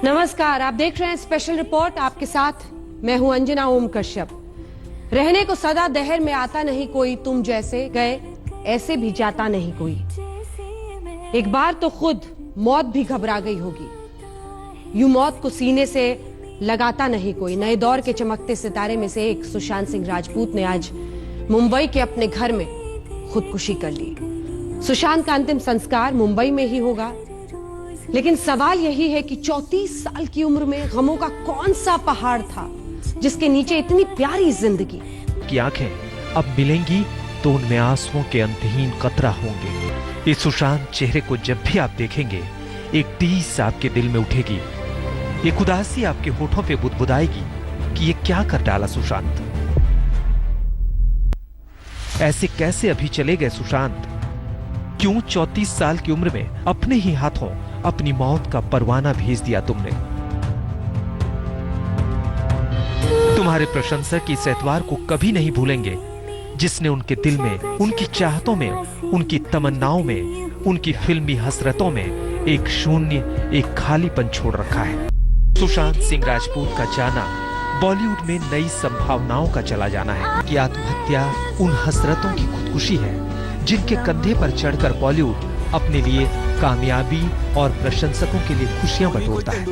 नमस्कार, आप देख रहे हैं स्पेशल रिपोर्ट। आपके साथ मैं हूं अंजना ओम कश्यप। रहने को सदा दहर में आता नहीं कोई, तुम जैसे गए ऐसे भी जाता नहीं कोई। एक बार तो खुद मौत भी घबरा गई होगी, यूं मौत को सीने से लगाता नहीं कोई। नए दौर के चमकते सितारे में से एक सुशांत सिंह राजपूत ने आज मुंबई के अपने घर में खुदकुशी कर ली। सुशांत का अंतिम संस्कार मुंबई में ही होगा, लेकिन सवाल यही है कि 34 साल की उम्र में गमों का कौन सा पहाड़ था जिसके नीचे इतनी प्यारी जिंदगी की आंखें अब मिलेंगी तो उनमें आंसुओं के अंतहीन कतरा होंगे। इस सुशांत चेहरे को जब भी आप देखेंगे, एक टीस आपके दिल में उठेगी, एक उदासी आपके होठों पे बुदबुदाएगी कि ये क्या कर डाला सुशांत। ऐसे कैसे अभी चले गए सुशांत? क्यों 34 साल की उम्र में अपने ही हाथों अपनी मौत का परवाना भेज दिया तुमने? तुम्हारे प्रशंसक इस एतवार को कभी नहीं भूलेंगे जिसने उनके दिल में, उनकी चाहतों में, उनकी तमन्नाओं में, उनकी फिल्मी हसरतों में एक शून्य, एक खालीपन छोड़ रखा है। सुशांत सिंह राजपूत का जाना बॉलीवुड में नई संभावनाओं का चला जाना है कि आत्महत्या उन हसरतों की खुदकुशी है जिनके कंधे पर चढ़कर बॉलीवुड अपने लिए कामयाबी और प्रशंसकों के लिए खुशियां बटोरता है।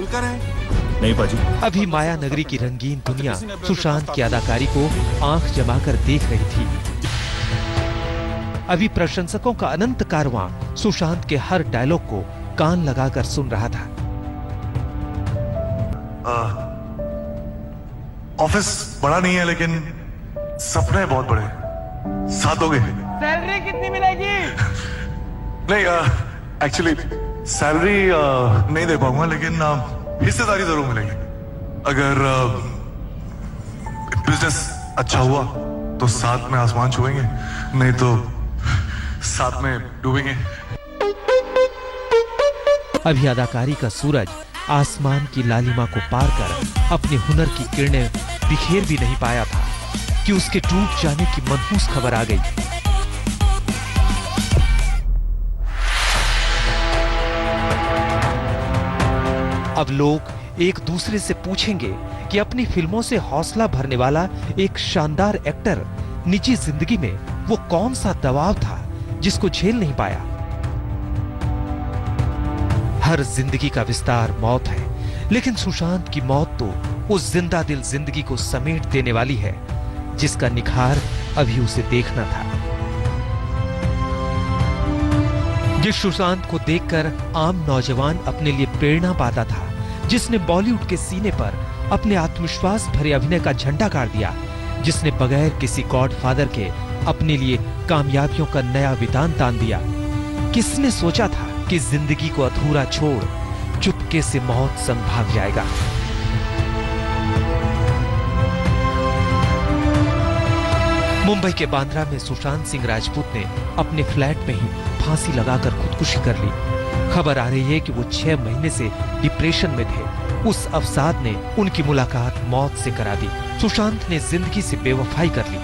नहीं बाजी। अभी माया नगरी की रंगीन दुनिया सुशांत की अदाकारी को आंख जमाकर देख रही थी। अभी प्रशंसकों का अनंत कारवां सुशांत के हर डायलॉग को कान लगाकर सुन रहा था। ऑफिस बड़ा नहीं है लेकिन सपने बहुत बड़े। साथ दोगे? सैलरी कितनी मिलेगी? नहीं, एक्चुअली सैलरी नहीं दे पाऊंगा, लेकिन हिस्सेदारी जरूर मिलेगी। अगर बिजनेस अच्छा हुआ तो साथ में आसमान छुएंगे, नहीं तो साथ में डूबेंगे। अभी अदाकारी का सूरज आसमान की लालिमा को पार कर अपने हुनर की किरणें बिखेर भी नहीं पाया था कि उसके टूट जाने की मनहूस खबर आ गई। अब लोग एक दूसरे से पूछेंगे कि अपनी फिल्मों से हौसला भरने वाला एक शानदार एक्टर निजी जिंदगी में वो कौन सा दबाव था जिसको झेल नहीं पाया। हर जिंदगी का विस्तार मौत है, लेकिन सुशांत की मौत तो उस जिंदा दिल जिंदगी को समेट देने वाली है जिसका निखार अभी उसे देखना था। जिस सुशांत को देखकर आम नौजवान अपने लिए प्रेरणा पाता था, जिसने बॉलीवुड के सीने पर अपने आत्मविश्वास भरे अभिनय का झंडा गाड़ दिया, जिसने बगैर किसी गॉडफादर के अपने लिए कामयाबियों का नया वितान तान दिया। किसने सोचा था कि जिंदगी को अधूरा छोड़ चुपके से मौत संग भाग जाएगा। मुंबई के बांद्रा में सुशांत सिंह राजपूत ने अपने फ्लैट में ही फांसी लगाकर खुदकुशी कर ली। खबर आ रही है कि वो 6 महीने से डिप्रेशन में थे। उस अवसाद ने उनकी मुलाकात मौत से करा दी। सुशांत ने जिंदगी से बेवफाई कर ली।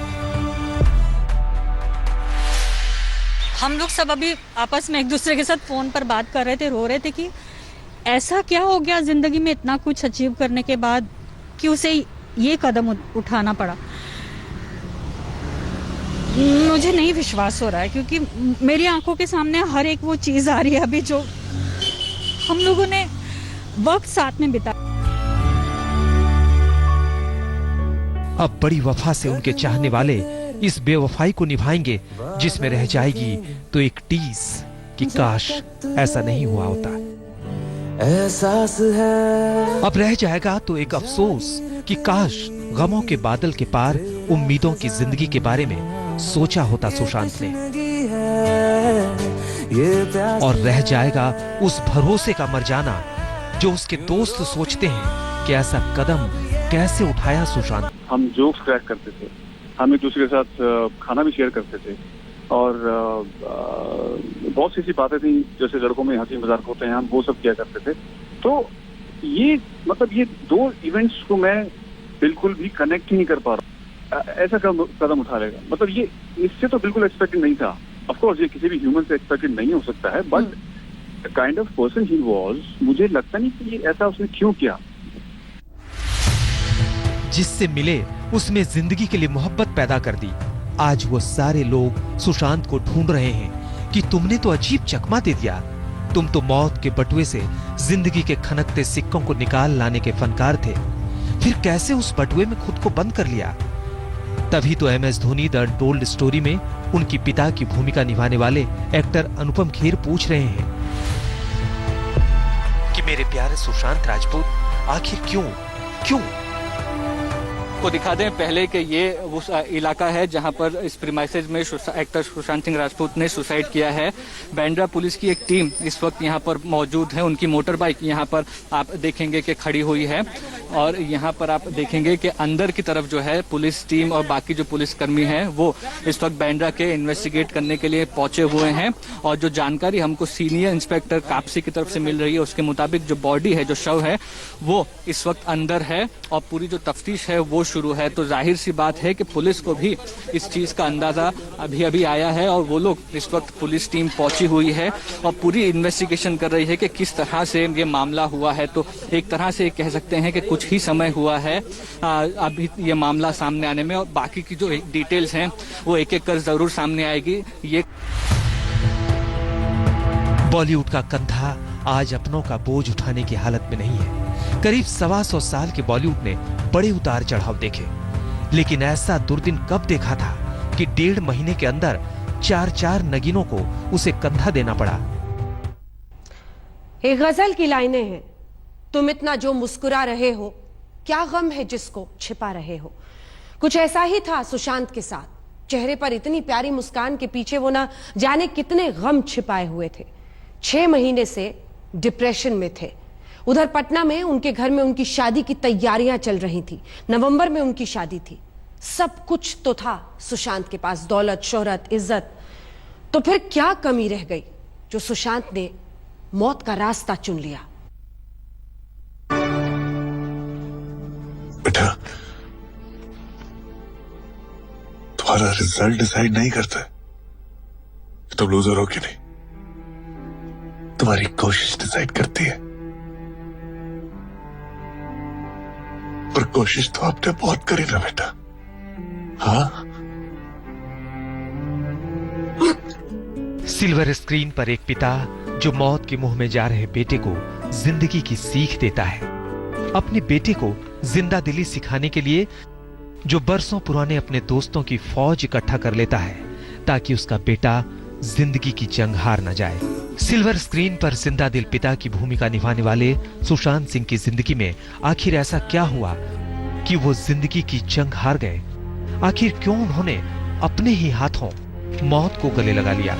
हम लोग सब अभी आपस में एक दूसरे के साथ फोन पर बात कर रहे थे, रो रहे थे कि ऐसा क्या हो गया जिंदगी में इतना कुछ अचीव करने के बाद कि उसे ये कदम उठाना पड़ा। मुझे नहीं विश्वास हो रहा है, क्योंकि मेरी आंखों के सामने हर एक वो चीज आ रही है अभी जो हम लोगों ने वक्त साथ में बिताया। अब बड़ी वफा से उनके चाहने वाले इस बेवफाई को निभाएंगे जिसमें रह जाएगी तो एक टीस कि काश ऐसा नहीं हुआ होता। एहसास है अब रह जाएगा तो एक अफसोस कि काश गमों के बादल के पार उम्मीदों की जिंदगी के बारे में सोचा होता सुशांत ने। और रह जाएगा उस भरोसे का मर जाना जो उसके दोस्त सोचते हैं कि ऐसा कदम कैसे उठाया सुशांत। हम जोक्स क्रैक करते थे, हम एक दूसरे के साथ खाना भी शेयर करते थे, और बहुत सी ऐसी बातें थी जैसे लड़कों में हंसी मजाक होते हैं, हम वो सब किया करते थे। तो ये मतलब ये दो इवेंट्स को मैं बिल्कुल भी कनेक्ट ही नहीं कर पा रहा। ऐसा कदम उठा लेगा, मतलब ये इससे तो बिल्कुल एक्सपेक्टेड नहीं था। ऑफ कोर्स ये किसी भी ह्यूमन से एक्सपेक्टेड नहीं हो सकता है, but kind of person he was, मुझे लगता नहीं कि ये ऐसा उसने क्यों किया। जिससे मिले उसमें जिंदगी के लिए मोहब्बत पैदा कर दी। आज वो सारे लोग सुशांत को ढूंढ रहे हैं कि तुमने तो अजीब चकमा दे दिया, तुम तो मौत के बटुए से जिंदगी के खनकते सिक्कों को निकाल लाने के फनकार थे, फिर कैसे उस बटुए में खुद को बंद कर लिया। तभी तो MS Dhoni the untold story में उनकी पिता की भूमिका निभाने वाले एक्टर अनुपम खेर पूछ रहे हैं कि मेरे प्यारे सुशांत राजपूत आखिर क्यों को दिखा दें पहले कि ये उस इलाका है जहां पर इस प्रीमाइसेज में एक्टर सुशांत सिंह राजपूत ने सुसाइड किया है। बांद्रा पुलिस की एक टीम इस वक्त यहां पर मौजूद है। उनकी मोटर बाइक यहां पर आप देखेंगे कि खड़ी हुई है और यहां पर आप देखेंगे कि अंदर की तरफ जो है पुलिस टीम और बाकी जो पुलिसकर्मी हैं वो इस वक्त बांद्रा के इन्वेस्टिगेट करने के लिए पहुंचे हुए हैं। और जो जानकारी हमको सीनियर इंस्पेक्टर कापसी की तरफ से मिल रही है उसके मुताबिक जो बॉडी है, जो शव है, वो इस वक्त अंदर है और पूरी जो तफ्तीश है वो शुरू है। तो जाहिर सी बात है कि पुलिस को भी इस चीज का अंदाजा अभी अभी आया है और वो लोग इस वक्त पुलिस टीम पहुंची हुई है और पूरी इन्वेस्टिगेशन कर रही है कि किस तरह से ये मामला हुआ है। तो एक तरह से कह सकते हैं कि कुछ ही समय हुआ है अभी ये मामला सामने आने में और बाकी की जो डिटेल्स हैं वो एक एक कर जरूर सामने आएगी। ये बॉलीवुड का कंधा आज अपनों का बोझ उठाने की हालत में नहीं है। करीब 125 साल के बॉलीवुड ने बड़े उतार चढ़ाव देखे, लेकिन ऐसा दुर्दिन कब देखा था कि 1.5 महीने के अंदर 4 नगीनों को उसे कंधा देना पड़ा। एक गजल की लाइनें हैं, तुम इतना जो मुस्कुरा रहे हो, क्या गम है जिसको छिपा रहे हो। कुछ ऐसा ही था सुशांत के साथ। चेहरे पर इतनी प्यारी मुस्कान के पीछे वो ना जाने कितने गम छिपाए हुए थे। 6 महीने से डिप्रेशन में थे। उधर पटना में उनके घर में उनकी शादी की तैयारियां चल रही थी। नवंबर में उनकी शादी थी। सब कुछ तो था सुशांत के पास, दौलत, शोहरत, इज्जत। तो फिर क्या कमी रह गई जो सुशांत ने मौत का रास्ता चुन लिया। बेटा, तुम्हारा रिजल्ट डिसाइड नहीं करता कि तुम लूजर हो कि नहीं, तुम्हारी कोशिश डिसाइड करती है। पर कोशिश तो आपने बहुत करी ना बेटा। हाँ, सिल्वर स्क्रीन पर एक पिता जो मौत के मुंह में जा रहे बेटे को जिंदगी की सीख देता है। अपने बेटे को जिंदा दिली सिखाने के लिए जो बरसों पुराने अपने दोस्तों की फौज इकट्ठा कर लेता है ताकि उसका बेटा जिंदगी की जंग हार न जाए। सिल्वर स्क्रीन पर जिंदा दिल पिता की भूमिका निभाने वाले सुशांत सिंह की जिंदगी में आखिर ऐसा क्या हुआ कि वो जिंदगी की जंग हार गए। आखिर क्यों उन्होंने अपने ही हाथों मौत को गले लगा लिया।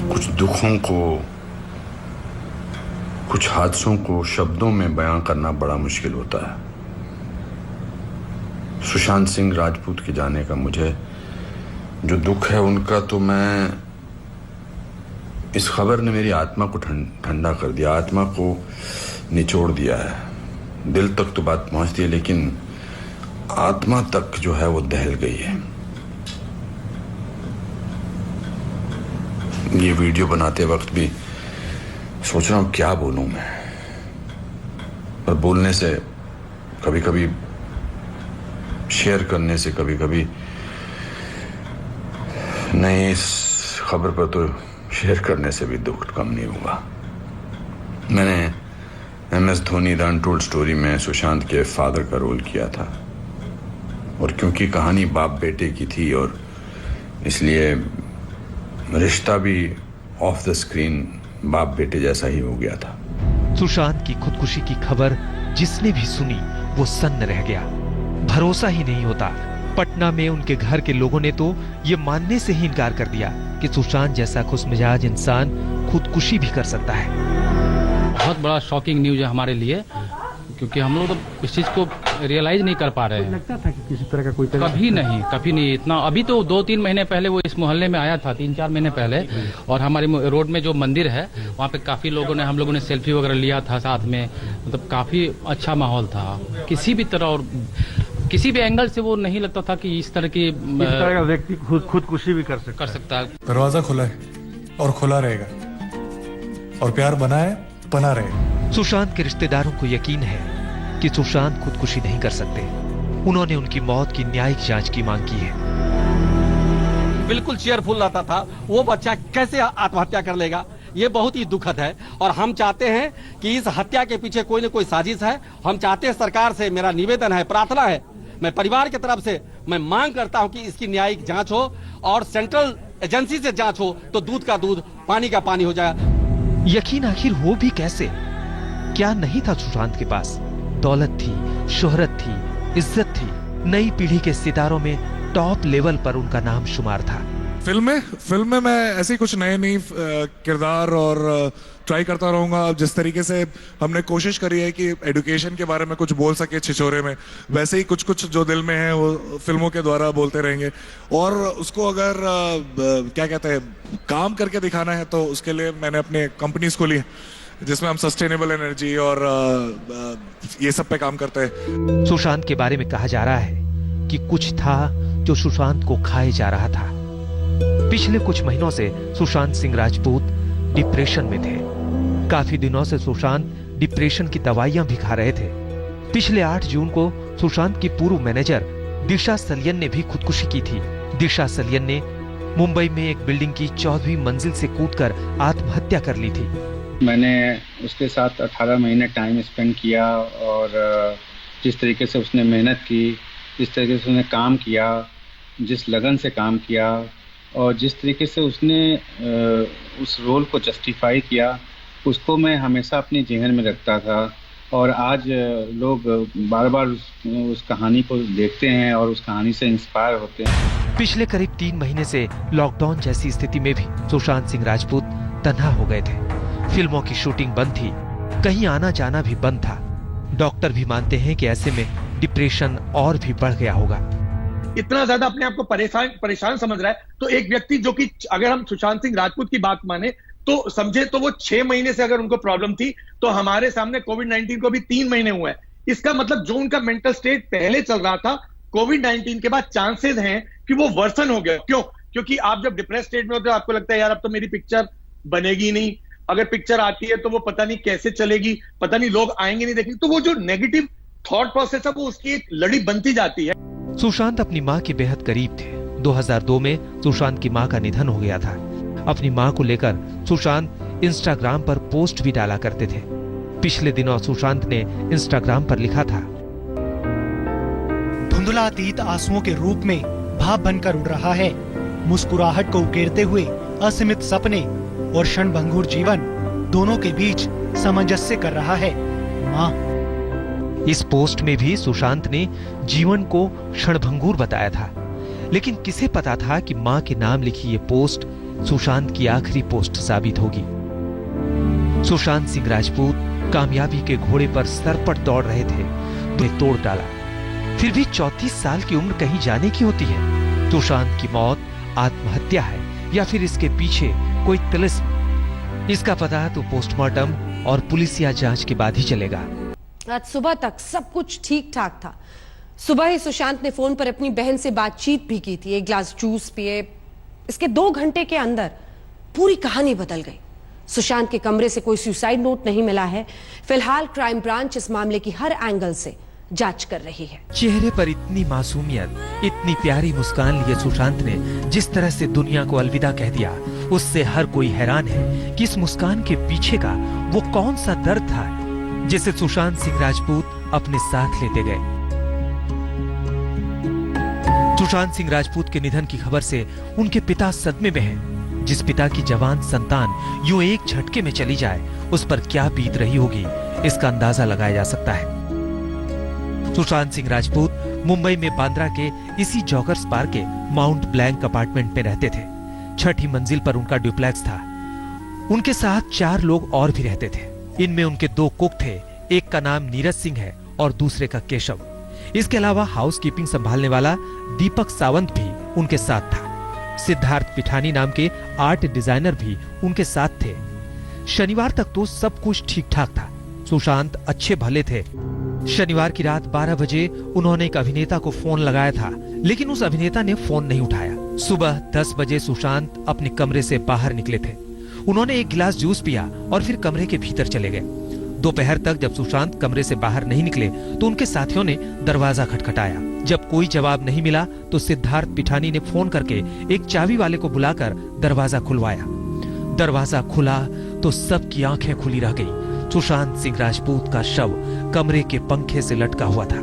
कुछ दुखों को, कुछ हादसों को शब्दों में बयां करना बड़ा मुश्किल होता है। सुशांत सिंह राजपूत के जाने का मुझे जो दुख है उनका, तो मैं इस खबर ने मेरी आत्मा को ठंडा कर दिया, आत्मा को निचोड़ दिया है। दिल तक तो बात पहुंचती है लेकिन आत्मा तक जो है वो दहल गई है। ये वीडियो बनाते वक्त भी सोच रहा हूं क्या बोलूं मैं, पर बोलने से कभी कभी, शेयर करने से कभी कभी नहीं, इस खबर पर तो शेयर करने से भी दुख कम नहीं होगा। मैंने MS Dhoni the untold story में सुशांत के फादर का रोल किया था और क्योंकि कहानी बाप बेटे की थी और इसलिए रिश्ता भी ऑफ द स्क्रीन बाप बेटे जैसा ही हो गया था। सुशांत की खुदकुशी की खबर जिसने भी सुनी वो सन्न रह गया। भरोसा ही नहीं होता। पटना में उनके घर के लोगों ने तो ये मानने से ही इनकार कर दिया कि सुशांत जैसा खुशमिजाज इंसान खुदकुशी भी कर सकता है। बहुत बड़ा शॉकिंग न्यूज है हमारे लिए, क्योंकि हम लोग तो इस चीज को रियलाइज नहीं कर पा रहे हैं। लगता था कि किसी तरह का कोई कभी नहीं इतना। अभी तो 2-3 महीने पहले वो इस मोहल्ले में आया था, 3-4 महीने पहले, और हमारे रोड में जो मंदिर है वहाँ पे काफी लोगों ने, हम लोगों ने सेल्फी वगैरह लिया था साथ में। मतलब काफी अच्छा माहौल था। किसी भी तरह और किसी भी एंगल से वो नहीं लगता था कि इस तरह का व्यक्ति खुदकुशी भी कर सकता है। दरवाजा खुला है और खुला रहेगा। और प्यार बना है, बना रहे। सुशांत के रिश्तेदारों को यकीन है कि सुशांत खुदकुशी नहीं कर सकते। उन्होंने उनकी मौत की न्यायिक जांच की मांग की है। बिल्कुल चेयरफुल रहता था, वो बच्चा कैसे आत्महत्या कर लेगा, ये बहुत ही दुखद है। और हम चाहते हैं कि इस हत्या के पीछे कोई न कोई साजिश है। हम चाहते हैं, सरकार से मेरा निवेदन है, प्रार्थना है, मैं परिवार की तरफ से मैं मांग करता हूं कि इसकी न्यायिक जांच हो और सेंट्रल एजेंसी से जांच हो तो दूध का दूध, पानी का पानी हो जाए। यकीन आखिर हो भी कैसे? क्या नहीं था सुशांत के पास? दौलत थी, शोहरत थी, इज्जत थी। नई पीढ़ी के सितारों में टॉप लेवल पर उनका नाम शुमार था। फिल्म में मैं ऐसे ही कुछ नए नए किरदार और ट्राई करता रहूंगा। जिस तरीके से हमने कोशिश करी है कि एजुकेशन के बारे में कुछ बोल सके छिछोरे में, वैसे ही कुछ कुछ जो दिल में है वो फिल्मों के द्वारा बोलते रहेंगे। और उसको अगर क्या कहते हैं, काम करके दिखाना है, तो उसके लिए मैंने अपने कंपनीज खोली है जिसमें हम सस्टेनेबल एनर्जी और ये सब पे काम करते हैं। सुशांत के बारे में कहा जा रहा है कि कुछ था जो सुशांत को खाए जा रहा था। पिछले कुछ महीनों से सुशांत सिंह राजपूत डिप्रेशन में थे। काफी दिनों से सुशांत डिप्रेशन की दवाइयां भी खा रहे थे। पिछले 8 जून को सुशांत की पूर्व मैनेजर दिशा सलियन ने भी खुदकुशी की थी। दिशा सलियन ने मुंबई में एक बिल्डिंग की 14वीं मंजिल से कूदकर आत्महत्या कर ली थी। मैंने उसके साथ 18 महीने टाइम स्पेंड किया और जिस तरीके से उसने मेहनत की, जिस तरीके से उसने काम किया, जिस लगन से काम किया और जिस तरीके से उसने उस रोल को जस्टिफाई किया, उसको मैं हमेशा अपनी जेहन में रखता था। और आज लोग बार बार उस कहानी को देखते हैं और उस कहानी से इंस्पायर होते हैं। पिछले करीब 3 महीने से लॉकडाउन जैसी स्थिति में भी सुशांत सिंह राजपूत तन्हा हो गए थे। फिल्मों की शूटिंग बंद थी, कहीं आना जाना भी बंद था। डॉक्टर भी मानते हैं कि ऐसे में डिप्रेशन और भी बढ़ गया होगा। इतना ज्यादा अपने आप को परेशान समझ रहा है, तो एक व्यक्ति जो कि अगर हम सुशांत सिंह राजपूत की बात माने तो समझे, तो वो 6 महीने से अगर उनको प्रॉब्लम थी, तो हमारे सामने कोविड-19 को भी 3 महीने हुए हैं। इसका मतलब जो उनका मेंटल स्टेट पहले चल रहा था, कोविड-19 के बाद चांसेस हैं कि वो वर्सन हो गया। क्यों? क्योंकि आप जब डिप्रेस स्टेट में होते हो, आपको लगता है यार अब तो मेरी पिक्चर बनेगी नहीं, अगर पिक्चर आती है तो वो पता नहीं कैसे चलेगी, पता नहीं लोग आएंगे नहीं देखने, तो वो जो नेगेटिव थॉट प्रोसेस है वो उसकी एक लड़ी बनती जाती है। सुशांत अपनी मां के बेहद करीब थे। 2002 में सुशांत की मां का निधन हो गया था। अपनी मां को लेकर सुशांत इंस्टाग्राम पर पोस्ट भी डाला करते थे। पिछले दिनों सुशांत ने इंस्टाग्राम पर लिखा था, धुंधला अतीत आंसुओं के रूप में भाप बनकर उड़ रहा है। मुस्कुराहट को उकेरते हुए असीमित सपने और क्षणभंगुर जीवन दोनों के बीच सामंजस्य कर रहा है मां। इस पोस्ट में भी सुशांत ने जीवन को क्षणभंगुर बताया था, लेकिन किसे पता था कि मां के नाम लिखी ये पोस्ट सुशांत की आखिरी पोस्ट साबित होगी। सुशांत सिंह राजपूत कामयाबी के घोड़े पर सरपट दौड़ रहे थे, उन्हें तोड़ डाला। फिर भी 34 साल की उम्र कहीं जाने की होती है। सुशांत की मौत आत्महत्या है या फिर इसके पीछे कोई तिलिस्म, इसका पता तो पोस्टमार्टम और पुलिसिया जांच के बाद ही चलेगा। आज सुबह तक सब कुछ ठीक ठाक था। सुबह ही सुशांत ने फोन पर अपनी बहन से बातचीत भी की थी, एक ग्लास जूस पिए। इसके 2 घंटे के अंदर पूरी कहानी बदल गई। सुशांत के कमरे से कोई सुसाइड नोट नहीं मिला है। फिलहाल क्राइम ब्रांच इस मामले की हर एंगल से जांच कर रही है। चेहरे पर इतनी मासूमियत, इतनी प्यारी मुस्कान लिए सुशांत ने जिस तरह से दुनिया को अलविदा कह दिया, उससे हर कोई हैरान है कि इस मुस्कान के पीछे का वो कौन सा दर्द था जिसे सुशांत सिंह राजपूत अपने साथ लेते गए। सुशांत सिंह राजपूत के निधन की खबर से उनके पिता सदमे में हैं। जिस पिता की जवान संतान यूं एक झटके में चली जाए, उस पर क्या बीत रही होगी, इसका अंदाजा लगाया जा सकता है। सुशांत सिंह राजपूत मुंबई में बांद्रा के इसी जॉगर्स पार्क के माउंट ब्लैंक अपार्टमेंट में रहते थे। 6ठी मंजिल पर उनका ड्यूप्लेक्स था। उनके साथ 4 लोग और भी रहते थे। इनमें उनके 2 कुक थे, एक का नाम नीरज सिंह है और दूसरे का केशव। इसके अलावा हाउसकीपिंग संभालने वाला दीपक सावंत भी उनके साथ था। सिद्धार्थ पिठानी नाम के आर्ट डिजाइनर भी उनके साथ थे। शनिवार तक तो सब कुछ ठीक ठाक था। सुशांत अच्छे भले थे। शनिवार की रात 12 बजे उन्होंने एक अभिनेता को फोन लगाया था, लेकिन उस अभिनेता ने फोन नहीं उठाया। सुबह 10 बजे सुशांत अपने कमरे से बाहर निकले थे। उन्होंने एक गिलास जूस पिया और फिर कमरे के भीतर चले गए। दोपहर तक जब सुशांत कमरे से बाहर नहीं निकले तो उनके साथियों ने दरवाजा खटखटाया। जब कोई जवाब नहीं मिला तो सिद्धार्थ पिठानी ने फोन करके एक चाबी वाले को बुलाकर दरवाजा खुलवाया। दरवाजा खुला तो सबकी आंखें खुली रह गई। सुशांत सिंह राजपूत का शव कमरे के पंखे से लटका हुआ था।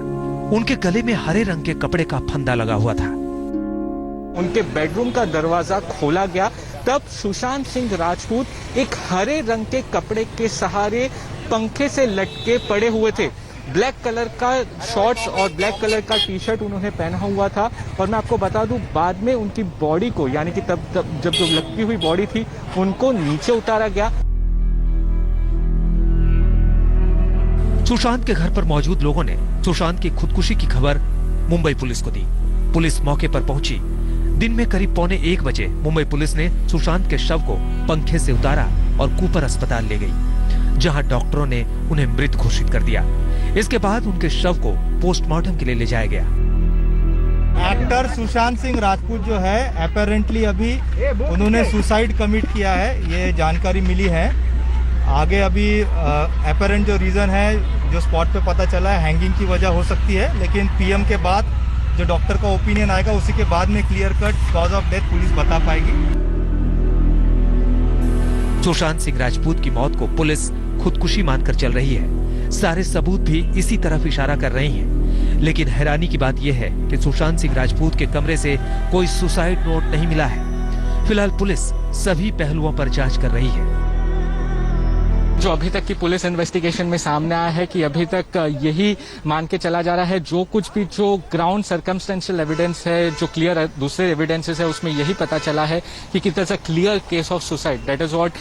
उनके गले में हरे रंग के कपड़े का फंदा लगा हुआ था। उनके बेडरूम का दरवाजा खोला गया तब सुशांत सिंह राजपूत एक हरे रंग के कपड़े के सहारे पंखे से लटके पड़े हुए थे। ब्लैक कलर का शॉर्ट्स और ब्लैक कलर का टी शर्ट उन्होंने पहना हुआ था। और मैं आपको बता दूं, बाद में उनकी बॉडी को, यानी कि तब जब जो लटकी हुई बॉडी थी, उनको नीचे उतारा गया। सुशांत के घर पर मौजूद लोगों ने सुशांत की खुदकुशी की खबर मुंबई पुलिस को दी। पुलिस मौके पर पहुंची। दिन में करीब 1:15 बजे मुंबई पुलिस ने सुशांत के शव को पंखे से उतारा और कूपर अस्पताल ले गई, जहां डॉक्टरों ने उन्हें मृत घोषित कर दिया। इसके बाद उनके शव को पोस्टमार्टम के लिए ले जाया गया। एक्टर सुशांत सिंह राजपूत जो है अपेरेंटली अभी उन्होंने सुसाइड कमिट किया है, ये जानकारी मिली है। आगे अभी अपेरेंट जो रीजन है जो स्पॉट पे पता चला है हैंगिंग की वजह हो सकती है, लेकिन पीएम के बाद जो डॉक्टर का ओपिनियन आएगा उसी के बाद में clear cut cause of death police बता पाएगी। सुशांत सिंह राजपूत की मौत को पुलिस खुदकुशी मानकर चल रही है। सारे सबूत भी इसी तरफ इशारा कर रहे हैं। लेकिन हैरानी की बात यह है कि सुशांत सिंह राजपूत के कमरे से कोई सुसाइड नोट नहीं मिला है। फिलहाल पुलिस सभी पहलुओं पर जांच कर रही है। जो अभी तक की पुलिस इन्वेस्टिगेशन में सामने आया है कि अभी तक यही मान के चला जा रहा है, जो कुछ भी जो ग्राउंड सर्कमस्टेंशियल एविडेंस है, जो क्लियर दूसरे एविडेंसेस है, उसमें यही पता चला है कि it is a clear case of suicide. That is what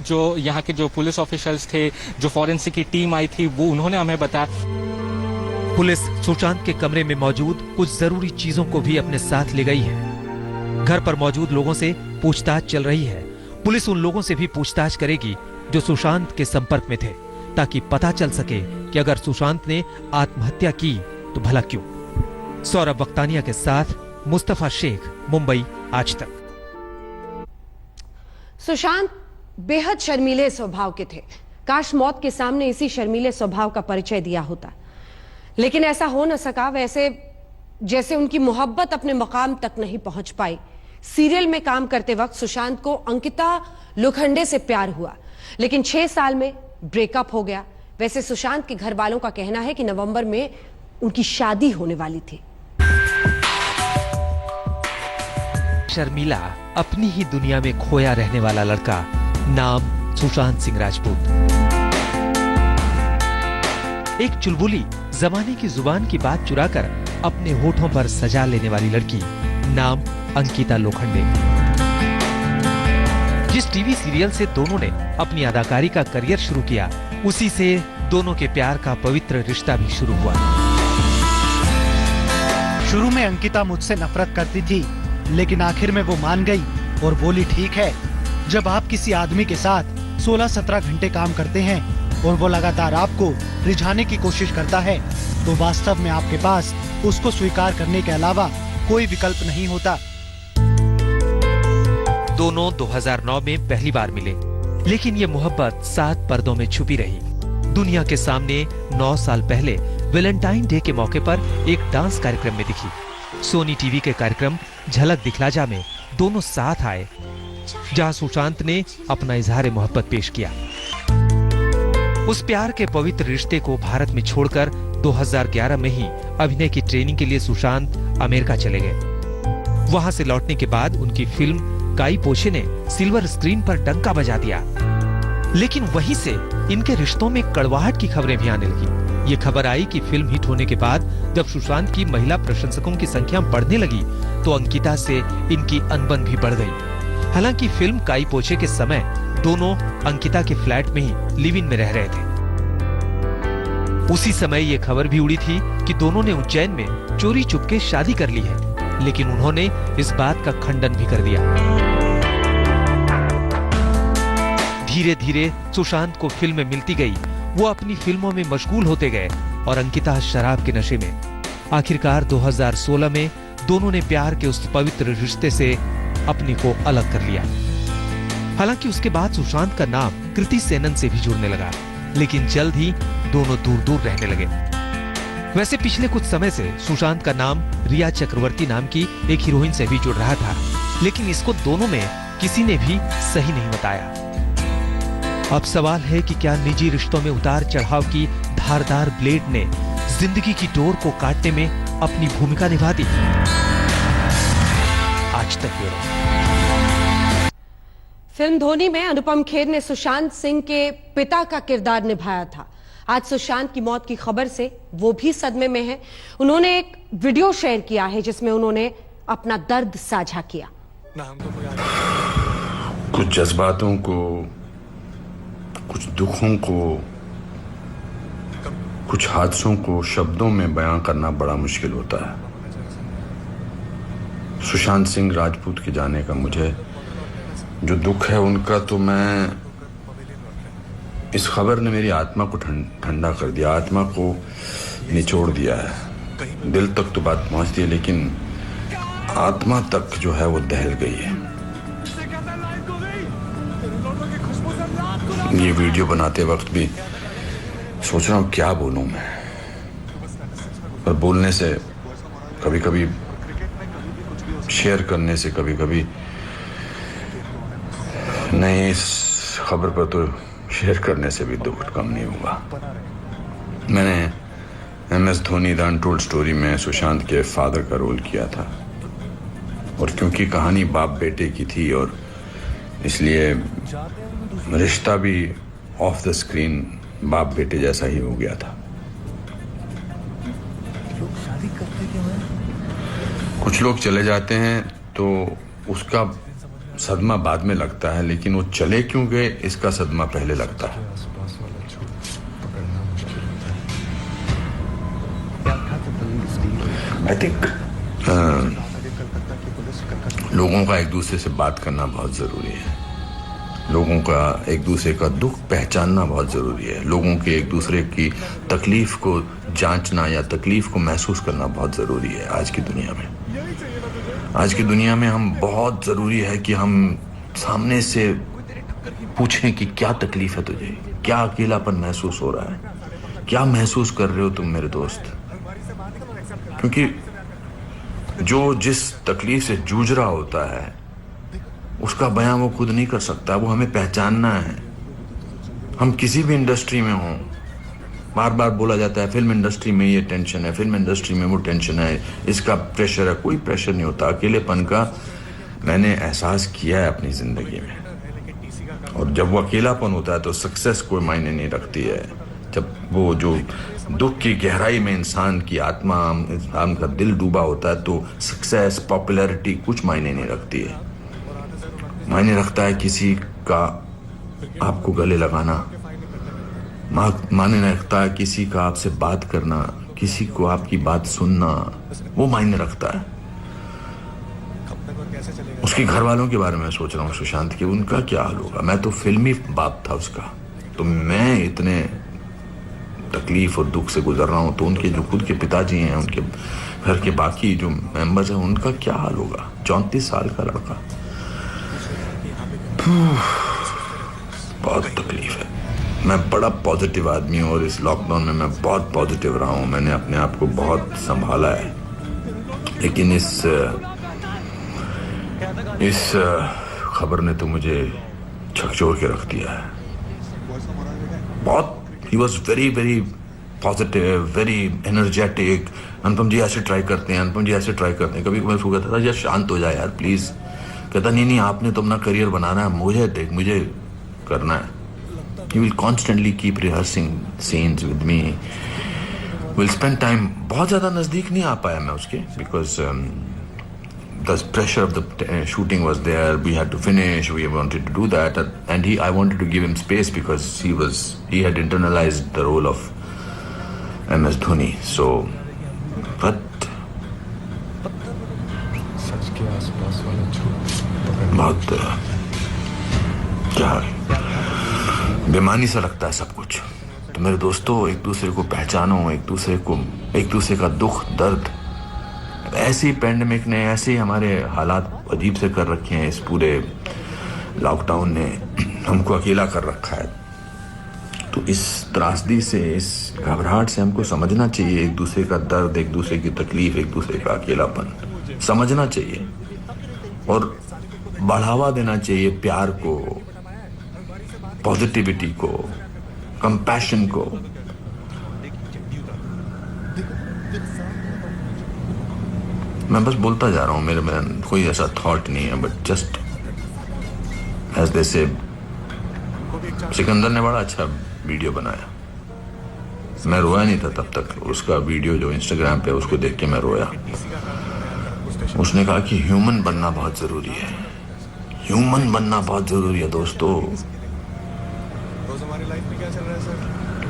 जो यहाँ के जो पुलिस ऑफिशियल्स थे, जो फॉरेंसिक की टीम आई थी, वो उन्होंने हमें बताया। पुलिस सुशांत के कमरे में मौजूद कुछ जरूरी चीजों को भी अपने साथ ले गई है। घर पर मौजूद लोगों से पूछताछ चल रही है। पुलिस उन लोगों से भी पूछताछ करेगी जो सुशांत के संपर्क में थे, ताकि पता चल सके कि अगर सुशांत ने आत्महत्या की तो भला क्यों। सौरभ बख्तानिया के साथ मुस्तफा शेख, मुंबई, आज तक। सुशांत बेहद शर्मीले स्वभाव के थे। काश मौत के सामने इसी शर्मीले स्वभाव का परिचय दिया होता, लेकिन ऐसा हो न सका। वैसे जैसे उनकी मोहब्बत अपने मुकाम तक नहीं पहुंच पाई। सीरियल में काम करते वक्त सुशांत को अंकिता लोखंडे से प्यार हुआ, लेकिन 6 साल में ब्रेकअप हो गया। वैसे सुशांत के घर वालों का कहना है कि नवंबर में उनकी शादी होने वाली थी। शर्मिला, अपनी ही दुनिया में खोया रहने वाला लड़का, नाम सुशांत सिंह राजपूत। एक चुलबुली, जमाने की जुबान की बात चुराकर अपने होठों पर सजा लेने वाली लड़की, नाम अंकिता लोखंडे। जिस टीवी सीरियल से दोनों ने अपनी अदाकारी का करियर शुरू किया, उसी से दोनों के प्यार का पवित्र रिश्ता भी शुरू हुआ। शुरू में अंकिता मुझसे नफरत करती थी, लेकिन आखिर में वो मान गई और बोली, ठीक है, जब आप किसी आदमी के साथ 16-17 घंटे काम करते हैं और वो लगातार आपको रिझाने की कोशिश करता है, तो वास्तव में आपके पास उसको स्वीकार करने के अलावा कोई विकल्प नहीं होता। दोनों 2009 में पहली बार मिले, लेकिन ये मोहब्बत 7 पर्दों में छुपी रही। दुनिया के सामने 9 साल पहले वैलेंटाइन डे के मौके पर एक डांस कार्यक्रम में दिखी। सोनी टीवी के कार्यक्रम झलक दिखला जा में दोनों साथ आए, जहां सुशांत ने अपना इजहार मोहब्बत पेश किया। उस प्यार के पवित्र रिश्ते को भारत में छोड़कर 2011 में ही अभिनय की ट्रेनिंग के लिए सुशांत अमेरिका चले गए। वहां से लौटने के बाद उनकी फिल्म काई पोछे ने सिल्वर स्क्रीन पर डंका बजा दिया, लेकिन वहीं से इनके रिश्तों में कड़वाहट की खबरें भी आने लगी। ये खबर आई कि फिल्म हिट होने के बाद जब सुशांत की महिला प्रशंसकों की संख्या बढ़ने लगी, तो अंकिता से इनकी अनबन भी बढ़ गई। हालांकि फिल्म काई पोछे के समय दोनों अंकिता के फ्लैट में ही लिव इन में रह रहे थे। उसी समय ये खबर भी उड़ी थी कि दोनों ने उज्जैन में चोरी चुपके शादी कर ली है, लेकिन उन्होंने इस बात का खंडन भी कर दिया। धीरे धीरे सुशांत को फिल्में मिलती गई, वो अपनी फिल्मों में मशगूल होते गए और अंकिता शराब के नशे में। आखिरकार 2016 में दोनों ने प्यार के उस पवित्र रिश्ते से अपने को अलग कर लिया। हालांकि उसके बाद सुशांत का नाम कृति सेनन से भी जुड़ने लगा, लेकिन जल्द ही दोनों दूर दूर रहने लगे। वैसे पिछले कुछ समय से सुशांत का नाम रिया चक्रवर्ती नाम की एक हीरोइन से भी जुड़ रहा था, लेकिन इसको दोनों में किसी ने भी सही नहीं बताया। अब सवाल है कि क्या निजी रिश्तों में उतार चढ़ाव की धारदार ब्लेड ने जिंदगी की डोर को काटने में अपनी भूमिका निभा दी? आज तक ब्यूरो। फिल्म धोनी में अनुपम खेर ने सुशांत सिंह के पिता का किरदार निभाया था। आज सुशांत की मौत की खबर से वो भी सदमे में है। उन्होंने एक वीडियो शेयर किया है जिसमें उन्होंने अपना दर्द साझा किया। कुछ जज्बातों को, कुछ दुखों को, कुछ हादसों को शब्दों में बयां करना बड़ा मुश्किल होता है। सुशांत सिंह राजपूत के जाने का मुझे जो दुख है उनका, तो मैं इस खबर ने मेरी आत्मा को ठंडा कर दिया, आत्मा को निचोड़ दिया है। दिल तक तो बात पहुंचती है, लेकिन आत्मा तक जो है वो दहल गई है। ये वीडियो बनाते वक्त भी सोच रहा हूं क्या बोलूं मैं, पर बोलने से कभी कभी, शेयर करने से कभी कभी नहीं, इस खबर पर तो शेयर करने से भी दुख कम नहीं हुआ। मैंने MS Dhoni the untold story में सुशांत के फादर का रोल किया था, और क्योंकि कहानी बाप बेटे की थी और इसलिए रिश्ता भी ऑफ द स्क्रीन बाप बेटे जैसा ही हो गया था। कुछ लोग चले जाते हैं तो उसका सदमा बाद में लगता है, लेकिन वो चले क्यों गए इसका सदमा पहले लगता है। आई थिंक लोगों का एक दूसरे से बात करना बहुत जरूरी है। लोगों का एक दूसरे का दुख पहचानना बहुत जरूरी है। लोगों के एक दूसरे की तकलीफ को जांचना या तकलीफ को महसूस करना बहुत जरूरी है आज की दुनिया में। आज की दुनिया में हम बहुत जरूरी है कि हम सामने से पूछें कि क्या तकलीफ है तुझे, क्या अकेलापन महसूस हो रहा है, क्या महसूस कर रहे हो तुम मेरे दोस्त। क्योंकि जो जिस तकलीफ से जूझ रहा होता है उसका बयां वो खुद नहीं कर सकता, वो हमें पहचानना है। हम किसी भी इंडस्ट्री में हों, बार बार बोला जाता है फिल्म इंडस्ट्री में ये टेंशन है, फिल्म इंडस्ट्री में वो टेंशन है, इसका प्रेशर है। कोई प्रेशर नहीं होता। अकेलेपन का मैंने एहसास किया है अपनी जिंदगी में, और जब वो अकेलापन होता है तो सक्सेस कोई मायने नहीं रखती है। जब वो जो दुख की गहराई में इंसान की आत्मा, इंसान का दिल डूबा होता है, तो सक्सेस, पॉपुलैरिटी कुछ मायने नहीं रखती है। मायने रखता है किसी का आपको गले लगाना, मायने रखता है किसी का आपसे बात करना, किसी को आपकी बात सुनना, वो मायने रखता है। उसके घर वालों के बारे में सोच रहा हूँ सुशांत के, उनका क्या हाल होगा। मैं तो फिल्मी बाप था उसका, तो मैं इतने तकलीफ और दुख से गुजर रहा हूँ, तो उनके जो खुद के पिताजी हैं, उनके घर के बाकी जो मेंबर्स हैं, उनका क्या हाल होगा। 34 साल का लड़का, बहुत तकलीफ है। मैं बड़ा पॉजिटिव आदमी हूँ और इस लॉकडाउन में मैं बहुत पॉजिटिव रहा हूँ। मैंने अपने आप को बहुत संभाला है, लेकिन इस खबर ने तो मुझे झकझोर के रख दिया है। बहुत ही was very very positive, very energetic. Anupam ji ऐसे ट्राई करते हैं, अनुपम जी ऐसे ट्राई करते हैं। कभी मैं उसको कहता था यार शांत हो जाए यार प्लीज। कहता नहीं आपने तो अपना करियर बनाना है, मुझे देख, मुझे करना है। He will constantly keep rehearsing scenes with me. We'll spend time. बहुत ज़्यादा नज़दीक नहीं आ पाया मैं उसके, because the pressure of the shooting was there. We had to finish. We wanted to do that, and I wanted to give him space because he had internalized the role of MS Dhoni. So, but बहुत क्या बेमानी सा लगता है सब कुछ। तो मेरे दोस्तों, एक दूसरे को पहचानो, एक दूसरे का दुख दर्द। ऐसे ही पैंडेमिक ने, ऐसे ही हमारे हालात अजीब से कर रखे हैं इस पूरे लॉकडाउन ने हमको अकेला कर रखा है। तो इस त्रासदी से, इस घबराहट से हमको समझना चाहिए एक दूसरे का दर्द, एक दूसरे की तकलीफ, एक दूसरे का अकेलापन समझना चाहिए और बढ़ावा देना चाहिए प्यार को, पॉजिटिविटी को, कंपैशन को। मैं बस बोलता जा रहा हूँ, मेरे में कोई ऐसा थॉट नहीं है, बट जस्ट एज दे से सिकंदर ने बड़ा अच्छा वीडियो बनाया। मैं रोया नहीं था तब तक, उसका वीडियो जो इंस्टाग्राम पे उसको देख के मैं रोया। उसने कहा कि ह्यूमन बनना बहुत जरूरी है, ह्यूमन बनना बहुत जरूरी है दोस्तों। हमारी लाइफ में क्या चल रहा है सर,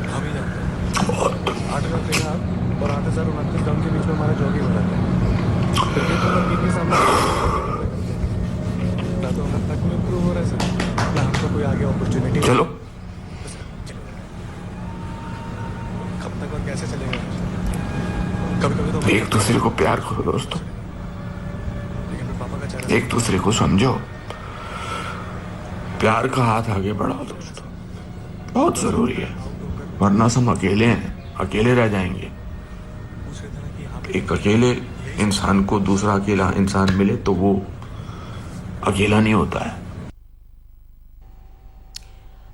हम ही जानते हैं। बहुत 8,000 और 8,029 डाउन के बीच में हमारा जॉगिंग हो जाता है। क्रिकेट तो टीम के सामने ना तो हम तक में इम्प्रूव हो रहा है सर, ना हमको कोई आगे अपॉर्चुनिटी। चलो कब तक और कैसे चलेगा? कभी कभी तो एक दूसरे को प्यार करो दोस्तों, एक दूसरे को समझो, प्यार का हाथ आगे बढ़ाओ दोस्तों, बहुत जरूरी है। वरना हम अकेले हैं, अकेले रह जाएंगे। एक अकेले इंसान को दूसरा अकेला इंसान मिले तो वो अकेला नहीं होता है।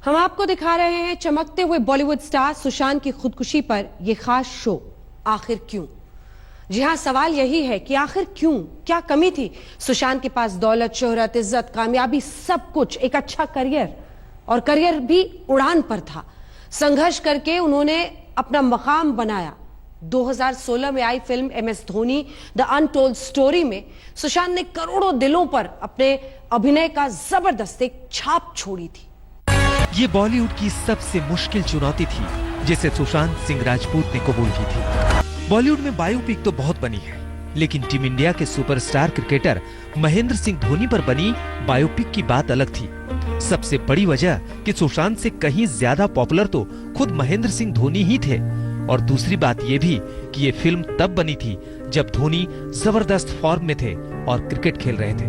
हम आपको दिखा रहे हैं चमकते हुए बॉलीवुड स्टार सुशांत की खुदकुशी पर यह खास शो आखिर क्यों। जी हां, सवाल यही है कि आखिर क्यों, क्या कमी थी सुशांत के पास? दौलत, शोहरत, इज्जत, कामयाबी, सब कुछ, एक अच्छा करियर, और करियर भी उड़ान पर था। संघर्ष करके उन्होंने अपना मकाम बनाया। 2016 में आई film MS Dhoni the untold story में सुशांत ने करोड़ों दिलों पर अपने अभिनय का जबरदस्त एक छाप छोड़ी थी। ये बॉलीवुड की सबसे मुश्किल चुनौती थी जिसे सुशांत सिंह राजपूत ने कबूल की थी। बॉलीवुड में बायोपिक तो बहुत बनी है, लेकिन टीम इंडिया के सुपरस्टार क्रिकेटर महेंद्र सिंह धोनी पर बनी बायोपिक की बात अलग थी। सबसे बड़ी वजह कि सुशांत से कहीं ज्यादा पॉपुलर तो खुद महेंद्र सिंह धोनी ही थे, और दूसरी बात यह भी कि ये फिल्म तब बनी थी जब धोनी जबरदस्त फॉर्म में थे और क्रिकेट खेल रहे थे।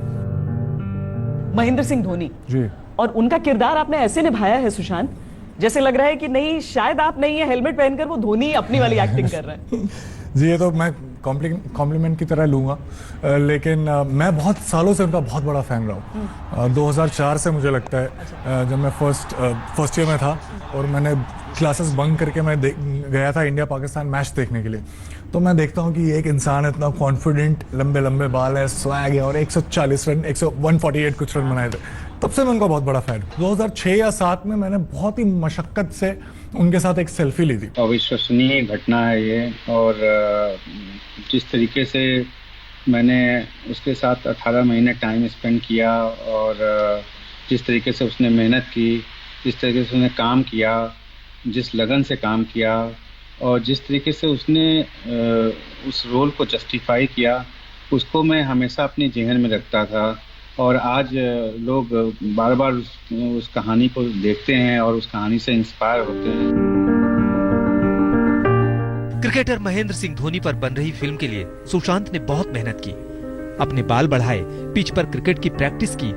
महेंद्र सिंह धोनी जी, और उनका किरदार आपने ऐसे निभाया है सुशांत, जैसे लग रहा है कि नहीं, शायद आप नहीं है, हेलमेट पहनकर वो धोनी अपनी वाली एक्टिंग कर रहा है। जी, ये तो मैं कॉम्प्लीमेंट की तरह लूँगा, लेकिन मैं बहुत सालों से उनका बहुत बड़ा फ़ैन रहा हूँ। 2004 से मुझे लगता है, जब मैं फर्स्ट ईयर में था और मैंने क्लासेस बंक करके मैं गया था इंडिया पाकिस्तान मैच देखने के लिए, तो मैं देखता हूँ कि एक इंसान इतना कॉन्फिडेंट, लंबे लंबे बाल है, स्वैग है, और 140 रन 148 कुछ रन बनाए थे। तब से मैं उनका बहुत बड़ा फ़ैन। 2006 या 2007 में मैंने बहुत ही मशक्क़त से उनके साथ एक सेल्फी ली थी। अविश्वसनीय घटना है ये, और जिस तरीके से मैंने उसके साथ 18 महीने टाइम स्पेंड किया, और जिस तरीके से उसने मेहनत की, जिस तरीके से उसने काम किया, जिस लगन से काम किया, और जिस तरीके से उसने उस रोल को जस्टिफाई किया, उसको मैं हमेशा अपनी जेहन में रखता था। और आज लोग बार बार उस कहानी को देखते हैं और उस कहानी से इंस्पायर होते हैं। क्रिकेटर महेंद्र सिंह धोनी पर बन रही फिल्म के लिए सुशांत ने बहुत मेहनत की, अपने बाल बढ़ाए, पिच पर क्रिकेट की प्रैक्टिस की।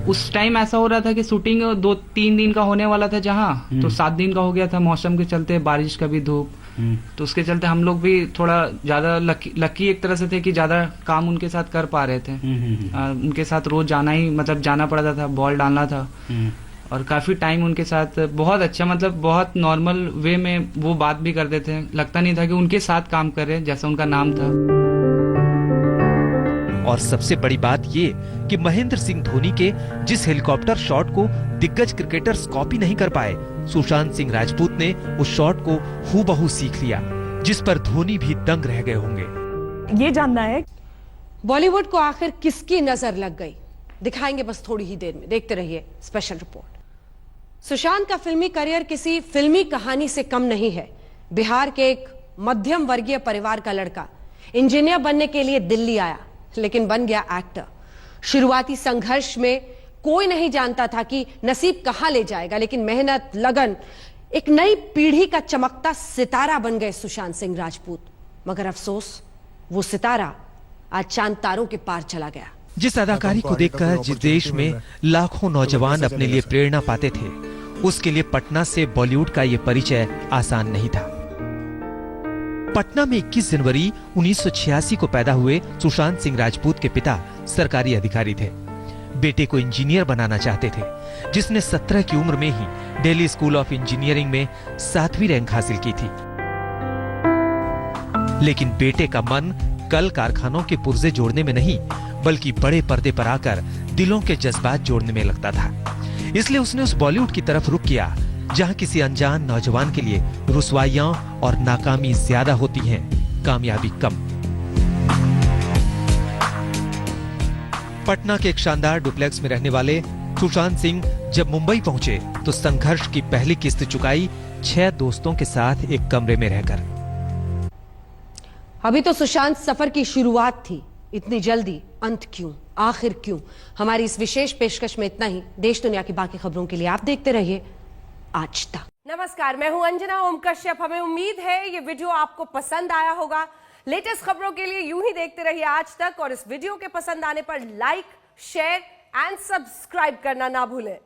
उस टाइम ऐसा हो रहा था कि शूटिंग 2-3 दिन का होने वाला था, जहाँ तो 7 दिन का हो गया था, मौसम के चलते, बारिश का भी, धूप, तो उसके चलते हम लोग भी थोड़ा ज्यादा लकी एक तरह से थे कि ज्यादा काम उनके साथ कर पा रहे थे। उनके साथ रोज जाना ही, मतलब जाना पड़ता था, बॉल डालना था, और काफी टाइम उनके साथ बहुत अच्छा, मतलब बहुत नॉर्मल वे में वो बात भी करते थे। लगता नहीं था कि उनके साथ काम कर रहे, जैसा उनका नाम था। और सबसे बड़ी बात ये कि महेंद्र सिंह धोनी के जिस हेलीकॉप्टर शॉट को दिग्गज क्रिकेटर्स कॉपी नहीं कर पाए, सुशांत सिंह राजपूत ने उस शॉट को हूबहू सीख लिया, जिस पर धोनी भी दंग रह गए होंगे। ये जानना है बॉलीवुड को आखिर किसकी नजर लग गई, दिखाएंगे बस थोड़ी ही देर में। देखते रहिए स्पेशल रिपोर्ट। सुशांत का फिल्मी करियर किसी फिल्मी कहानी से कम नहीं है। बिहार के एक मध्यम वर्गीय परिवार का लड़का इंजीनियर बनने के लिए दिल्ली आया, लेकिन बन गया एक्टर। शुरुआती संघर्ष में कोई नहीं जानता था कि नसीब कहां ले जाएगा, लेकिन मेहनत, लगन, एक नई पीढ़ी का चमकता सितारा बन गए सुशांत सिंह राजपूत। मगर अफसोस, वो सितारा आज चांद तारों के पार चला गया। जिस अदाकारी को देखकर जिस देश में लाखों नौजवान अपने लिए प्रेरणा पाते थे, उसके लिए पटना से बॉलीवुड का यह परिचय आसान नहीं था। पटना में 21 जनवरी 1986 को पैदा हुए सुशांत सिंह राजपूत के पिता सरकारी अधिकारी थे। बेटे को इंजीनियर बनाना चाहते थे, जिसने 17 की उम्र में ही दिल्ली स्कूल ऑफ इंजीनियरिंग में 7वीं रैंक हासिल की थी। लेकिन बेटे का मन कल कारखानों के पुर्जे जोड़ने में नहीं, बल्कि बड़े पर्दे पर आकर दिलों के जज्बात जोड़ने में लगता था। इसलिए उसने उस बॉलीवुड की तरफ रुख किया जहां किसी अनजान नौजवान के लिए रुसवाइयां और नाकामी ज्यादा होती हैं, कामयाबी कम। पटना के एक शानदार डुप्लेक्स में रहने वाले सुशांत सिंह जब मुंबई पहुंचे तो संघर्ष की पहली किस्त चुकाई 6 दोस्तों के साथ एक कमरे में रहकर। अभी तो सुशांत सफर की शुरुआत थी, इतनी जल्दी अंत क्यों, आखिर क्यों? हमारी इस विशेष पेशकश में इतना ही। देश दुनिया की बाकी खबरों के लिए आप देखते रहिए आज तक। नमस्कार, मैं हूं अंजना ओम कश्यप। हमें उम्मीद है ये वीडियो आपको पसंद आया होगा। लेटेस्ट खबरों के लिए यूं ही देखते रहिए आज तक, और इस वीडियो के पसंद आने पर लाइक, शेयर एंड सब्सक्राइब करना ना भूलें।